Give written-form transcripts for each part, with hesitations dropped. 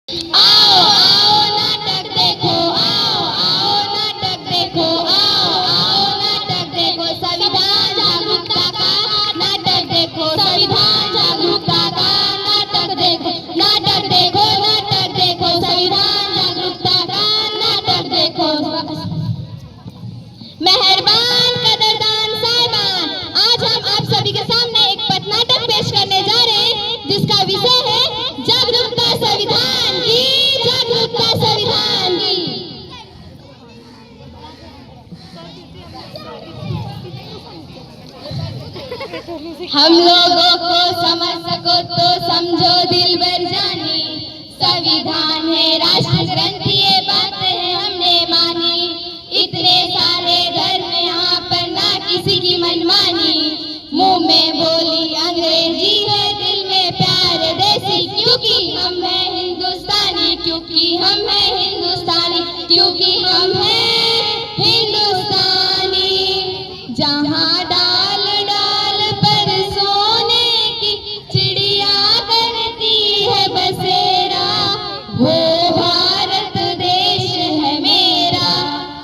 आओ आओ नाटक देखो, आओ आओ नाटक देखो, आओ आओ नाटक देखो, संविधान जागरूकता का नाटक देखो, संविधान जागरूकता का नाटक देखो, नाटक देखो, नाटक देखो, संविधान जागरूकता का नाटक देखो। मेहरबान कदरदान साहिबान, आज हम आप सभी के सामने एक पथनाटक पेश करने जा रहे हैं जिसका विषय है जागरूकता संविधान की, जागरूकता संविधान की। हम लोगों को समझ सको तो समझो दिल भर जानी, संविधान है राष्ट्र ग्रंथ, ये बात है हमने मानी। इतने सारे धर्म यहाँ पर ना किसी की मनमानी, मुंह में बोली अंग्रेजी है दिल में प्यार देसी, क्योंकि हम हैं हिंदुस्तानी, क्योंकि हम हैं हिंदुस्तानी, क्योंकि हम हैं हिंदुस्तानी। जहाँ डाल डाल पर सोने की चिड़िया करती है बसेरा, वो भारत देश है मेरा,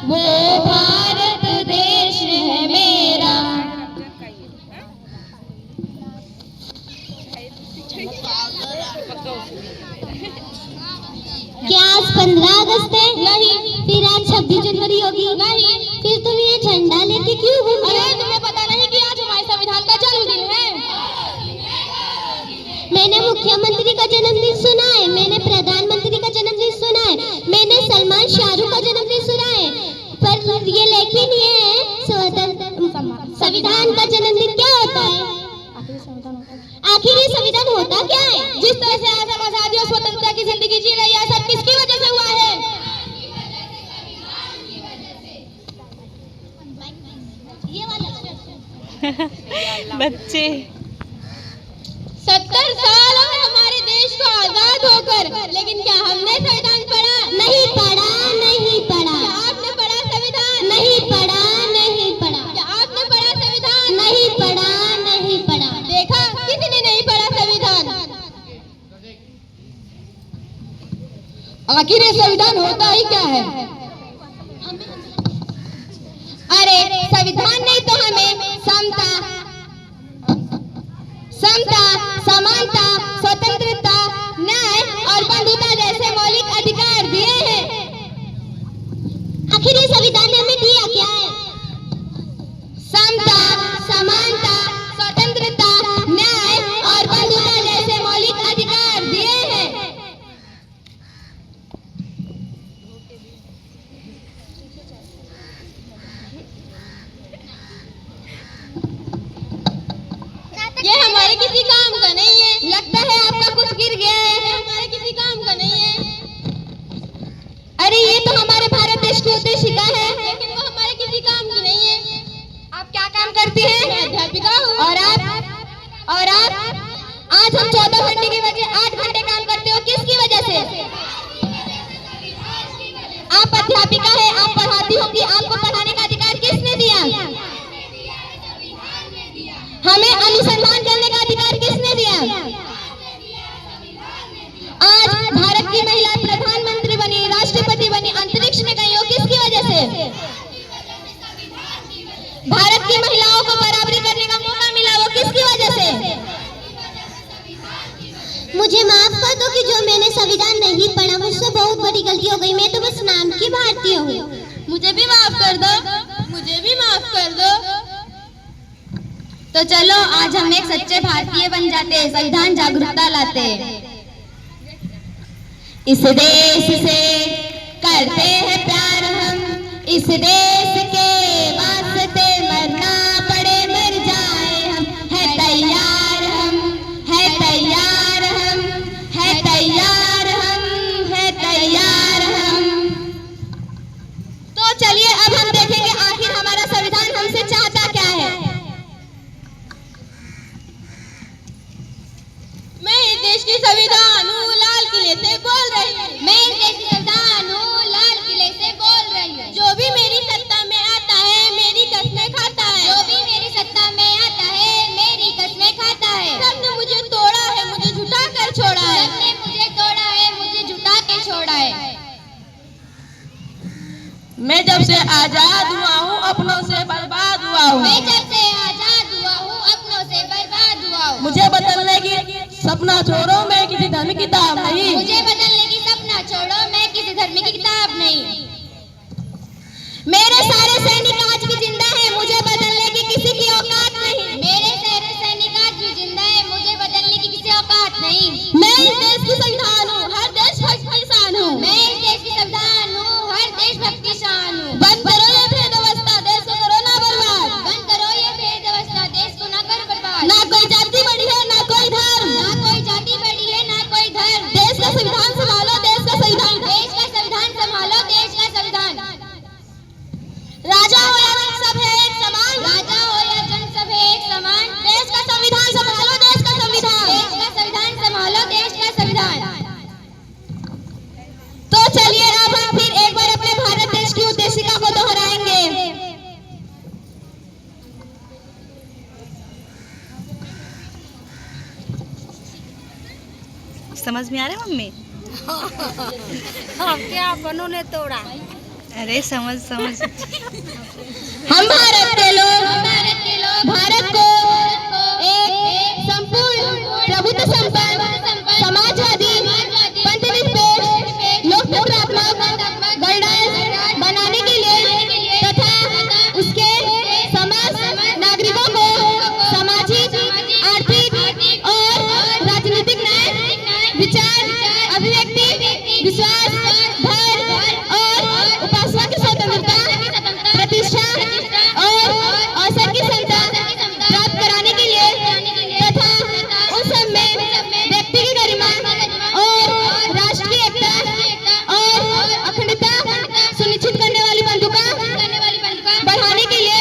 वो भारत देश है मेरा। क्या आज 15 अगस्त है? नहीं। फिर आज 26 जनवरी होगी? नहीं। फिर तुम ये झंडा लेके क्यों घूम रहे हो? अरे तुम्हें पता नहीं कि आज हमारे संविधान का जन्मदिन है? मैंने मुख्यमंत्री का जन्मदिन सुना है, मैंने प्रधानमंत्री का जन्मदिन सुना है, मैंने सलमान शाहरुख का जन्मदिन सुना है, पर ये लेकिन ये संविधान का जन्मदिन क्या होता है? आखिर ये संविधान होता क्या है? जिस तरह से आज हम आजादी और स्वतंत्रता की जिंदगी जी रही है, सब किसकी वजह से हुआ है? बच्चे 70 साल और हमारे देश को आजाद होकर, लेकिन क्या हमने संविधान पढ़ा? नहीं पढ़ा, नहीं पढ़ा। क्या आपने पढ़ा संविधान? नहीं पढ़ा, नहीं पढ़ा। क्या आपने पढ़ा संविधान? नहीं पढ़ा, नहीं पढ़ा। देखा, किसी ने नहीं पढ़ा संविधान। आखिर ये संविधान होता ही क्या है? अरे संविधान नहीं तो हमें समता, समानता, स्वतंत्रता, न्याय और बंधुता जैसे मौलिक अधिकार दिए हैं। आखिर ये संविधान ने हमें दिया क्या है? समता, समानता, स्वतंत्रता, न्याय और बंधुता जैसे मौलिक अधिकार दिए हैं। ये हमारे किसी काम का नहीं है। लगता है आपका कुछ गिर गया है। ये हमारे किसी काम का नहीं है। अरे ये तो हमारे भारत देश की उद्देशिका है, लेकिन वो हमारे किसी काम की नहीं है। आप क्या काम करती हैं? मैं अध्यापिका हूँ। और आप आज हम 14 घंटे की बजाय 8 घंटे काम करते हो, किसकी वजह से? आप अध्यापिका है, आप पढ़ाती होंगी, आपको पढ़ाने का अधिकार किसने दिया? हमें अनुसंधान करने का अधिकार किसने दिया? आज भारत की महिला प्रधानमंत्री बनी, राष्ट्रपति बनी, अंतरिक्ष में गई हो, किसकी वजह से? भारत की महिलाओं को बराबरी करने का मौका मिला, वो किसकी वजह से? मुझे माफ कर दो कि जो मैंने संविधान नहीं पढ़ा, मुझसे बहुत बड़ी गलती हो गई। मैं तो बस नाम की भारतीय हूँ। मुझे भी माफ कर दो, मुझे भी माफ कर दो। तो चलो आज हम एक सच्चे भारतीय बन जाते, संविधान जागरूकता लाते। इस देश से करते हैं प्यार हम, इस देश के वास्ते मरना पड़े मर जाए हम, है तैयार हम, है तैयार हम, है तैयार हम, है तैयार हम। तो चलिए अब हम देखेंगे आखिर हमारा संविधान हमसे चाहता क्या है। मैं इस देश की संविधान हूँ, लाल किले से बोल रही हूँ। मैं इस देश की संविधान हूँ, लाल किले से बोल रही हूँ। जो भी मेरी सत्ता में मैं जब से आजाद हुआ हूँ अपनों से बर्बाद हुआ हूँ। मैं जब से आजाद हुआ हूँ अपनों से बर्बाद हुआ हूँ। मुझे बदलने की सपना छोड़ो, मैं किसी धर्म की किताब नहीं। मुझे बदलने की सपना छोड़ो, मैं किसी धर्म की किताब नहीं। मेरे सारे सैनिक आज भी जिंदा हैं, मुझे बदलने की किसी की औकात नहीं। मेरे सारे सैनिक आज भी जिंदा हैं, मुझे बदलने की किसी औकात नहीं। मैं इस देश की संविधान हूँ, हर देशभक्त की शान हूँ। मैं इस देश की संविधान हूँ, हर देशभक्त की शान हूँ। बंद करो ये भेद अवस्था, देश को करो ना बर्बाद। बंद करो ये भेद अवस्था, देश को ना करो बर्बाद। ना कोई जाति बड़ी है ना कोई धर्म, ना कोई जाति बड़ी है ना कोई धर्म। देश का संविधान संभालो, देश का संविधान। देश का संविधान संभालो, देश का संविधान। राजा हो या जन सब है एक समान, राजा हो या जन सब है एक समान। देश का संविधान संभालो, देश का संविधान। देश का संविधान संभालो, देश का संविधान। तो चलिए अब हम फिर एक बार अपने भारत देश की उद्देशिका को दोहराएंगे। समझ में आ रहा है मम्मी? अब क्या बनों ने तोड़ा। अरे समझ समझ। हम भारत के लोग भारत को एक संपूर्ण प्रभुत्व संपन्न समाजवादी पंथनिरपेक्ष लोकतंत्रात्मक गणराज्य बनाने के लिए तथा उसके समस्त नागरिकों को सामाजिक, आर्थिक और राजनीतिक न्याय, विचार, अभिव्यक्ति, विश्वास, धर्म और उपासना की स्वतंत्रता, प्रतिष्ठा और अवसर की समता प्राप्त कराने के लिए तथा उन सब में व्यक्ति की गरिमा और राष्ट्र की एकता और अखंडता सुनिश्चित करने वाली बंधुका बढ़ाने के लिए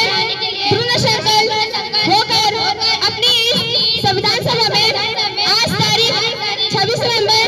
दृढ़ संकल्प होकर अपनी इस संविधान सभा में आज तारीख 26 नवंबर